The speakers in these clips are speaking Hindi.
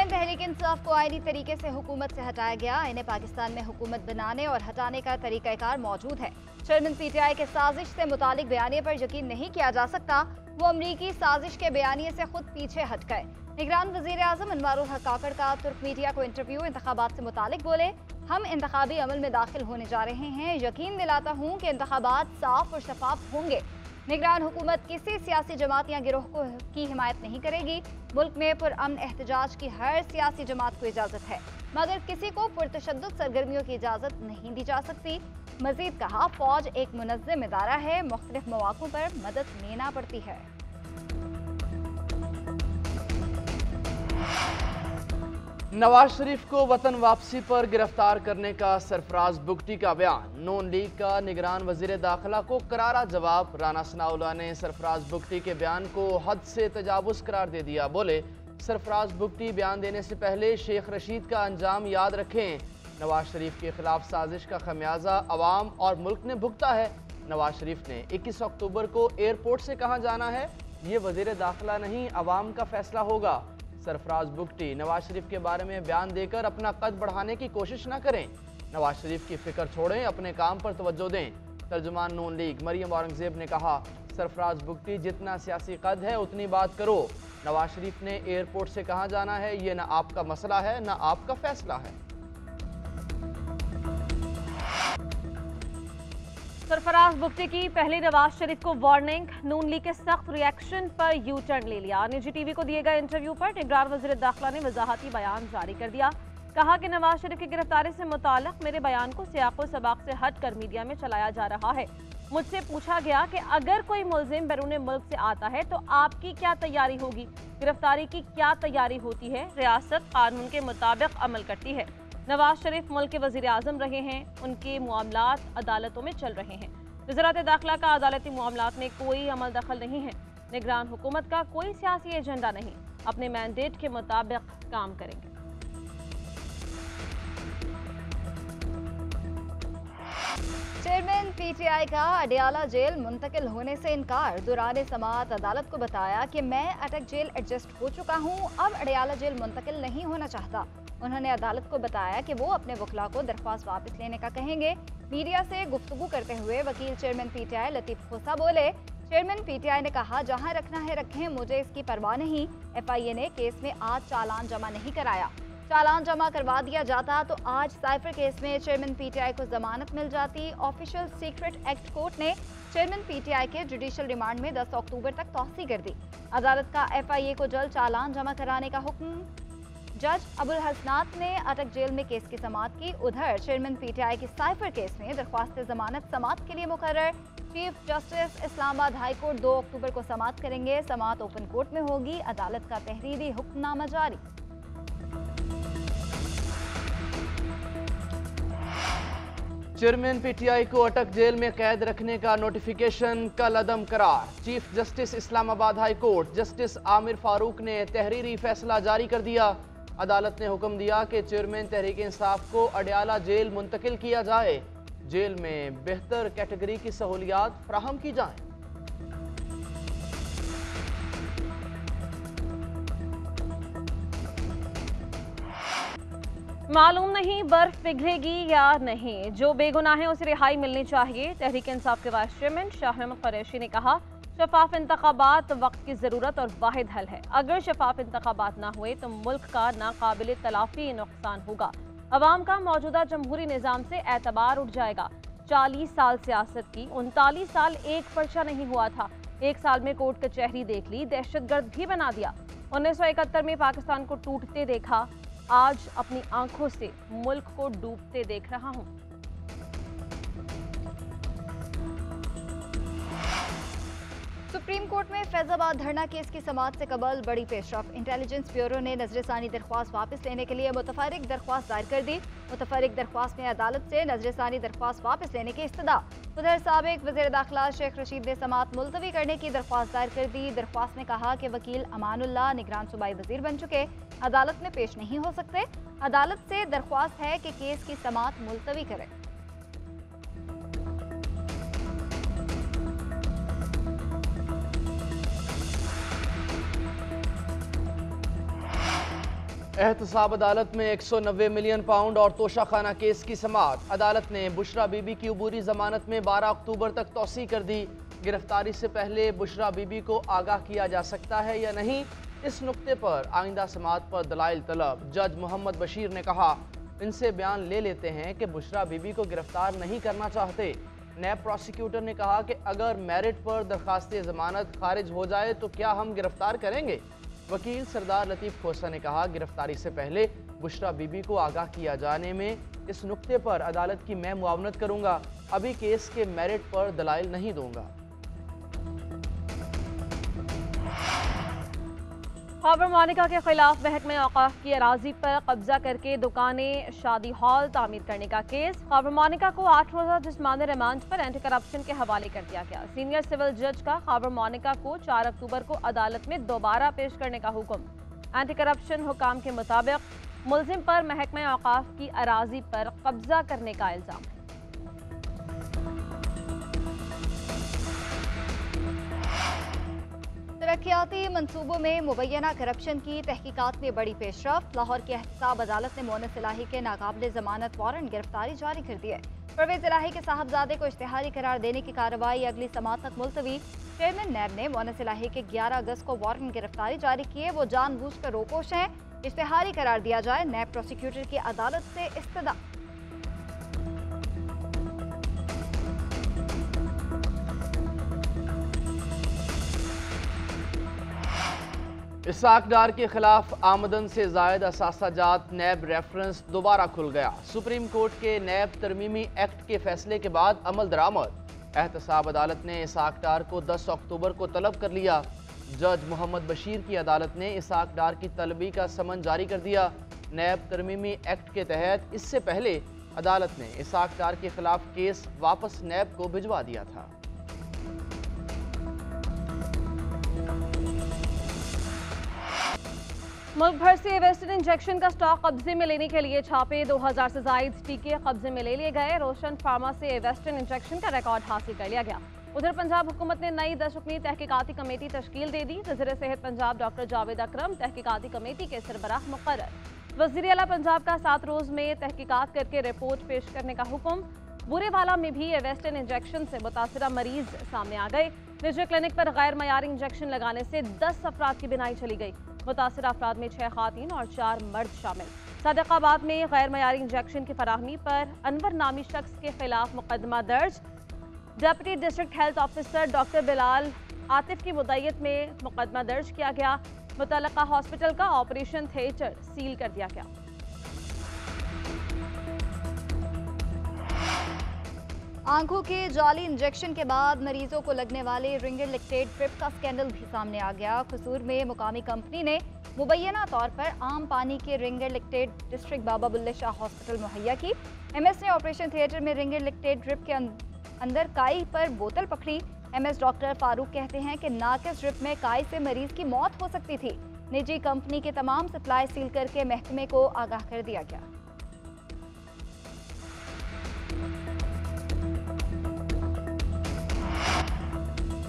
चेयरमैन तहरीक इंसाफ को आईनी तरीके से हुकूमत से हटाया गया। इन्हें पाकिस्तान में हुकूमत बनाने और हटाने का तरीकाकार मौजूद है। चेयरमैन पीटीआई के साजिश से मुतालिक बयानिए पर यकीन नहीं किया जा सकता। वो अमरीकी साजिश के बयानिए से खुद पीछे हट गए। निगरान वजीर आजम अनवारुल हक काकड़ का तुर्क मीडिया को इंटरव्यू इंतखाबात से मुतालिक बोले, हम इंतखाबी अमल में दाखिल होने जा रहे हैं। यकीन दिलाता हूँ कि इंतखाबात साफ और शफाफ होंगे। निगरान हुकूमत किसी सियासी जमात या गिरोह की हिमायत नहीं करेगी। मुल्क में पुरअमन एहतजाज की हर सियासी जमात को इजाज़त है, मगर किसी को पुरतशद्दुद सरगर्मियों की इजाज़त नहीं दी जा सकती। मजीद कहा, फौज एक मुनज़्ज़म इदारा है, मुख्तलिफ मौक़ों पर मदद लेना पड़ती है। नवाज शरीफ को वतन वापसी पर गिरफ्तार करने का सरफराज बुगटी का बयान। नून लीग का निगरान वजीर दाखिला को करारा जवाब। राना सनाउल्लाह ने सरफराज बुगटी के बयान को हद से तजावुज़ करार दे दिया। बोले, सरफराज बुगटी बयान देने से पहले शेख रशीद का अंजाम याद रखें। नवाज शरीफ के खिलाफ साजिश का खमियाजा अवाम और मुल्क ने भुगता है। नवाज शरीफ ने 21 अक्टूबर को एयरपोर्ट से कहाँ जाना है, ये वजीर दाखिला नहीं, अवाम का फैसला होगा। सरफराज बुगटी नवाज शरीफ के बारे में बयान देकर अपना कद बढ़ाने की कोशिश न करें। नवाज शरीफ की फिक्र छोड़ें, अपने काम पर तवज्जो दें। तर्जुमान नून लीग मरियम औरंगजेब ने कहा, सरफराज बुगटी जितना सियासी कद है उतनी बात करो। नवाज शरीफ ने एयरपोर्ट से कहाँ जाना है ये ना आपका मसला है ना आपका फैसला है। सरफराज बुगटी की पहले नवाज शरीफ को वार्निंग। नून लीग के सख्त रिएक्शन पर यू टर्न ले लिया। निजी टीवी को दिए गए इंटरव्यू पर निगरान वज़ीर दाखिला ने वजाहती बयान जारी कर दिया। कहा कि नवाज शरीफ की गिरफ्तारी से मुताल्लिक़ मेरे बयान को सियाक़ो सबाक़ से हट कर मीडिया में चलाया जा रहा है। मुझसे पूछा गया कि अगर कोई मुल्ज़िम बैरून मुल्क से आता है तो आपकी क्या तैयारी होगी, गिरफ्तारी की क्या तैयारी होती है। रियासत कानून के मुताबिक अमल करती है। नवाज शरीफ मुल्क के वज़ीर आज़म रहे हैं, उनके मामलात अदालतों में चल रहे हैं। वज़ारत दाखिला का अदालती मामलात में कोई अमल दखल नहीं है। निगरान हुकूमत का कोई सियासी एजेंडा नहीं, अपने मैंडेट के मुताबिक काम करेंगे। चेयरमैन पीटीआई का अडियाला जेल मुंतकिल होने से इनकार। दुराने समाअत अदालत को बताया कि मैं अटक जेल एडजस्ट हो चुका हूँ, अब अडियाला जेल मुंतकिल नहीं होना चाहता। उन्होंने अदालत को बताया कि वो अपने वकला को दरख्वास्त वापस लेने का कहेंगे। मीडिया से गुफ्तगू करते हुए वकील चेयरमैन पीटीआई लतीफ खोसा बोले, चेयरमैन पीटीआई ने कहा, जहां रखना है रखें, मुझे इसकी परवाह नहीं। एफआईए ने केस में आज चालान जमा नहीं कराया। चालान जमा करवा दिया जाता तो आज साइफर केस में चेयरमैन पीटीआई को जमानत मिल जाती। ऑफिशियल सीक्रेट एक्ट कोर्ट ने चेयरमैन पीटीआई के जुडिशियल रिमांड में 10 अक्टूबर तक तौसी कर दी। अदालत का एफआईए को जल्द चालान जमा कराने का हुक्म। जज अबुल हसनात ने अटक जेल में केस की समाअत की। उधर चेयरमैन पीटीआई की साइफर केस में दरख्वास्त जमानत समाअत के लिए मुकर्रर। Chief justice Islamabad high court 2 अक्टूबर को समाअत करेंगे। समाअत ओपन कोर्ट में होगी। अदालत का तहरीरी हुक्मनामा जारी। चेयरमैन पीटीआई को अटक जेल में कैद रखने का नोटिफिकेशन कल अदम करार। Chief justice Islamabad high court justice Aamir Farooq ने तहरीरी फैसला जारी कर दिया। अदालत ने हुक्म दिया कि चेयरमैन तहरीक इंसाफ को अडियाला जेल मुंतकिल किया जाए। जेल में बेहतर कैटेगरी की सहूलियात फराहम की जाएं। मालूम नहीं बर्फ पिघलेगी या नहीं, जो बेगुनाह है उसे रिहाई मिलनी चाहिए। तहरीक इंसाफ के वाइस चेयरमैन शाह महमूद कुरैशी ने कहा, शफाफ इंतखाबात वक्त की ज़रूरत और वाहिद हल है। अगर शफाफ इंतखाबात ना हुए तो मुल्क का नाकाबिल तलाफी नुकसान होगा। अवाम का मौजूदा जमहूरी निज़ाम से एतबार उठ जाएगा। 40 साल सियासत की, 39 साल एक पर्चा नहीं हुआ था। 1 साल में कोर्ट कचहरी देख ली, दहशतगर्द भी बना दिया। 1971 में पाकिस्तान को टूटते देखा, आज अपनी आंखों से मुल्क को डूबते देख रहा हूं। सुप्रीम कोर्ट में फैजाबाद धरना केस की समाअत से कबल बड़ी पेशरफ। इंटेलिजेंस ब्यूरो ने नजरसानी दरख्वास्त वापस लेने के लिए मुतफर्रिक दरख्वास्त दायर कर दी। मुतफर्रिक दरख्वास्त में अदालत से नजरसानी दरख्वास्त वापस लेने की इस्तदा। उधर साबिक वज़ीर दाखिला शेख रशीद ने समाअत मुलतवी करने की दरख्वास्त दायर कर दी। दरख्वास्त में कहा कि वकील अमानुल्लाह निगरान सूबाई वजीर बन चुके, अदालत में पेश नहीं हो सकते। अदालत से दरख्वास्त है कि केस की समाअत मुलतवी करें। एहतसाब अदालत में 190 मिलियन पाउंड और तोशाखाना केस की समाअत। अदालत ने बुशरा बीबी की अबूरी जमानत में 12 अक्टूबर तक तौसी कर दी। गिरफ्तारी से पहले बुशरा बीबी को आगाह किया जा सकता है या नहीं, इस नुक्ते पर आइंदा समाअत पर दलाइल तलब। जज मोहम्मद बशीर ने कहा, इनसे बयान ले लेते हैं कि बुशरा बीबी को गिरफ्तार नहीं करना चाहते। नैब प्रोसिक्यूटर ने कहा कि अगर मेरिट पर दरखास्त जमानत खारिज हो जाए तो क्या हम गिरफ्तार करेंगे। वकील सरदार लतीफ़ खोसा ने कहा, गिरफ्तारी से पहले बुशरा बीबी को आगाह किया जाने में इस नुक्ते पर अदालत की मैं मुआवनत करूंगा। अभी केस के मेरिट पर दलाइल नहीं दूंगा। खैबर मोनिका के खिलाफ महकमे औकाफ की अराजी पर कब्जा करके दुकानें, शादी हॉल तामीर करने का केस। खैबर मोनिका को 8 रोज़ा जिस्मानी रिमांड पर एंटी करप्शन के हवाले कर दिया गया। सीनियर सिविल जज का खैबर मोनिका को 4 अक्टूबर को अदालत में दोबारा पेश करने का हुक्म। एंटी करप्शन हुकाम के मुताबिक मुलजिम पर महकमे औकाफ की अराजी पर कब्जा करने का इल्जाम है। तरक्याती मंसूबों में मुबैना करप्शन की तहकीकात में बड़ी पेशरफ। लाहौर की एहतसाब अदालत ने मोनस इलाही के नाकाबिले जमानत वारंट गिरफ्तारी जारी कर दी है। परवेज इलाही के साहबजादे को इश्तिहारी करार देने की कार्रवाई अगली समाअत तक मुलतवी। चेयरमैन नैब ने मोनस इलाही के 11 अगस्त को वारंट गिरफ्तारी जारी किए। वो जानबूझकर रोपोश हैं, इश्तिहारी करार दिया जाए। नैब प्रोसिक्यूटर की अदालत से इस्तदा। इसाक डार के खिलाफ आमदन से जायद असासाजात नैब रेफरेंस दोबारा खुल गया। सुप्रीम कोर्ट के नैब तरमीमी एक्ट के फैसले के बाद अमल दरामद। एहतसाब अदालत ने इसाक डार को 10 अक्टूबर को तलब कर लिया। जज मोहम्मद बशीर की अदालत ने इसाक डार की तलबी का समन जारी कर दिया। नैब तरमीमी एक्ट के तहत इससे पहले अदालत ने इसाक डार के खिलाफ केस वापस नैब को भिजवा दिया था। मुल्क भर से वेस्टर्न इंजेक्शन का स्टॉक कब्जे में लेने के लिए छापे। 2000 से जायद टीके कब्जे में ले लिए गए। रोशन फार्मा से वेस्टर्न इंजेक्शन का रिकॉर्ड हासिल कर लिया गया। उधर पंजाब हुकूमत ने नई 10 रुकनी तहकीकाती कमेटी तश्कील दे दी। वज़ीर सेहत पंजाब डॉक्टर जावेद अकरम तहकीकाती कमेटी के सरबराह मुकर्रर। वज़ीर आला पंजाब का 7 रोज़ में तहकीकात करके रिपोर्ट पेश करने का हुक्म। बुरेवाला में भी वेस्टर्न इंजेक्शन से मुतासरा मरीज सामने आ गए। निजी क्लिनिक पर गैर मयारी इंजेक्शन लगाने से 10 अफराद की बिनाई चली गई। मुतासरा अफराद में 6 खातीन और 4 मर्द शामिल। सदकाबाद में गैर मयारी इंजेक्शन की फराहमी पर अनवर नामी शख्स के खिलाफ मुकदमा दर्ज। Deputy district health officer doctor Bilal Atif की मुद्दईयत में मुकदमा दर्ज किया गया। मुतल्लका हॉस्पिटल का ऑपरेशन थिएटर सील कर दिया गया। आंखों के जाली इंजेक्शन के बाद मरीजों को लगने वाले रिंगरलिक्टेड ड्रिप का स्कैंडल भी सामने आ गया। कसूर में मुकामी कंपनी ने मुबैना तौर पर आम पानी के रिंगरलिक्टेड डिस्ट्रिक्ट बाबा बुल्ले शाह हॉस्पिटल मुहैया की। एमएस ने ऑपरेशन थिएटर में रिंगरलिक्टेड ड्रिप के अंदर काई पर बोतल पकड़ी। एमएस डॉक्टर फारूक कहते हैं कि नाकिस ड्रिप में काई से मरीज की मौत हो सकती थी। निजी कंपनी के तमाम सप्लाई सील करके महकमे को आगाह कर दिया गया।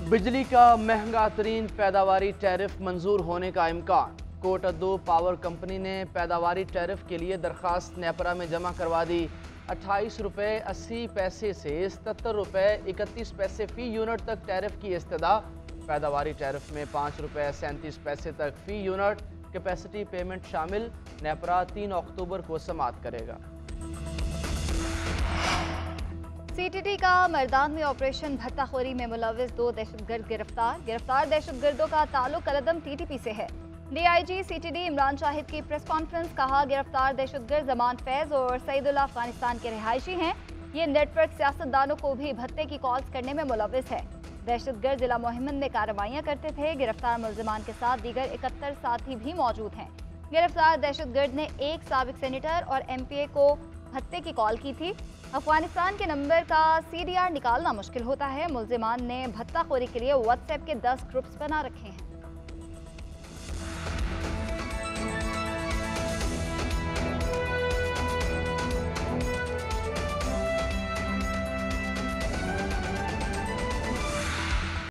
बिजली का महंगा तरीन पैदावारी टैरिफ मंजूर होने का इम्कान। कोटद्दू पावर कंपनी ने पैदावारी टैरिफ के लिए दरख्वास्त नेपरा में जमा करवा दी। 28 रुपये 80 पैसे से 77 रुपये 31 पैसे फ़ी यूनिट तक टैरिफ की इस्तदा। पैदावारी टैरिफ में 5 रुपये 37 पैसे तक फ़ी यूनिट कैपेसिटी पेमेंट शामिल। नेपरा 3 अक्टूबर को समाअत करेगा। सीटीटी का मर्दान में ऑपरेशन भत्ताखोरी में मुलविस 2 दहशतगर्द गिरफ्तार दहशतगर्दों का ताल्लुक कलदम टीटीपी से है। डीआईजी सीटीडी इमरान शाहिद की प्रेस कॉन्फ्रेंस। कहा, गिरफ्तार दहशतगर्द जमान फैज और सईदुल्लाह अफगानिस्तान के रिहायशी हैं। ये नेटवर्क सियासतदानों को भी भत्ते की कॉल्स करने में मुलविस है। दहशतगर्द जिला मोहिमन में कार्रवाइयां करते थे। गिरफ्तार मुलजमान के साथ दीगर 71 साथी भी मौजूद हैं। गिरफ्तार दहशतगर्द ने एक साबिक सेनेटर और एमपीए को भत्ते की कॉल की थी। अफगानिस्तान के नंबर का सीडीआर निकालना मुश्किल होता है। मुलजिमान ने भत्ताखोरी के लिए व्हाट्सएप के 10 ग्रुप्स बना रखे हैं।